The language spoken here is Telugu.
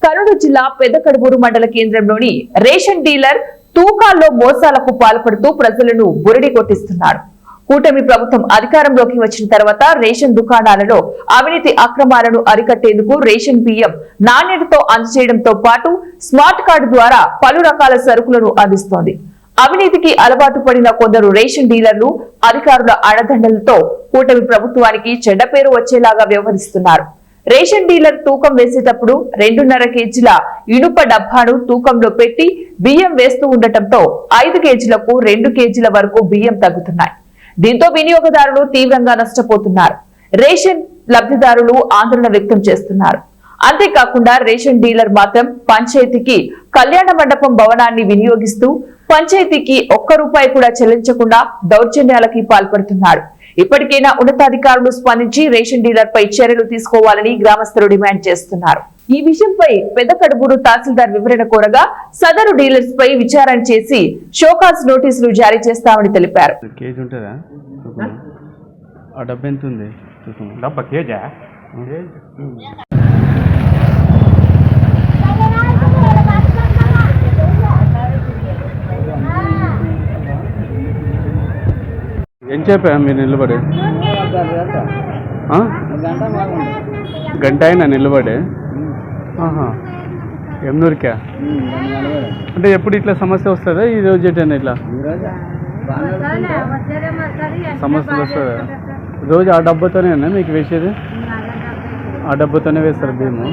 కర్నూలు జిల్లా పెద్దకడుమూరు మండల కేంద్రంలోని రేషన్ డీలర్ తూకాల్లో మోసాలకు పాల్పడుతూ ప్రజలను బురిడి కొట్టిస్తున్నారు. కూటమి ప్రభుత్వం అధికారంలోకి వచ్చిన తర్వాత రేషన్ దుకాణాలలో అవినీతి అక్రమాలను అరికట్టేందుకు రేషన్ బియ్యం నాణ్యతతో అందజేయడంతో పాటు స్మార్ట్ కార్డు ద్వారా పలు రకాల సరుకులను అందిస్తోంది. అవినీతికి అలవాటు పడిన కొందరు రేషన్ డీలర్లు అధికారుల అండదండలతో కూటమి ప్రభుత్వానికి చెడ్డ పేరు వచ్చేలాగా వ్యవహరిస్తున్నారు. రేషన్ డీలర్ తూకం వేసేటప్పుడు 2.5 కేజీల ఇనుప డబ్బాను తూకంలో పెట్టి బియ్యం వేస్తూ ఉండటంతో 5 కేజీలకు 2 కేజీల వరకు బియ్యం తగ్గుతున్నాయి. దీంతో వినియోగదారులు తీవ్రంగా నష్టపోతున్నారు. రేషన్ లబ్ధిదారులు ఆందోళన వ్యక్తం చేస్తున్నారు. అంతేకాకుండా రేషన్ డీలర్ మాత్రం పంచాయతీకి కళ్యాణ మండపం భవనాన్ని వినియోగిస్తూ పంచాయతీకి ₹1 కూడా చెల్లించకుండా దౌర్జన్యాలకి పాల్పడుతున్నాడు. ఇప్పటికైనా ఉన్నతాధికారులు స్పందించి రేషన్ డీలర్ పై చర్యలు తీసుకోవాలని గ్రామస్తులు డిమాండ్ చేస్తున్నారు. ఈ విషయంపై పెద్దకడుమూరు తహసీల్దార్ వివరణ కోరగా సదరు డీలర్స్ పై విచారణ చేసి షోకాజ్ నోటీసులు జారీ చేస్తామని తెలిపారు. ఏం చెప్పా మీరు నిలబడి గంట అయినా నిలబడే ఏం దొరికా అంటే ఎప్పుడు ఇట్లా సమస్య వస్తుందా? ఈ రోజు ఎటైనా ఇట్లా సమస్యలు వస్తుందా? రోజు ఆ డబ్బాతోనేనా మీకు వేసేది? ఆ డబ్బాతోనే వేస్తారు బియ్యము.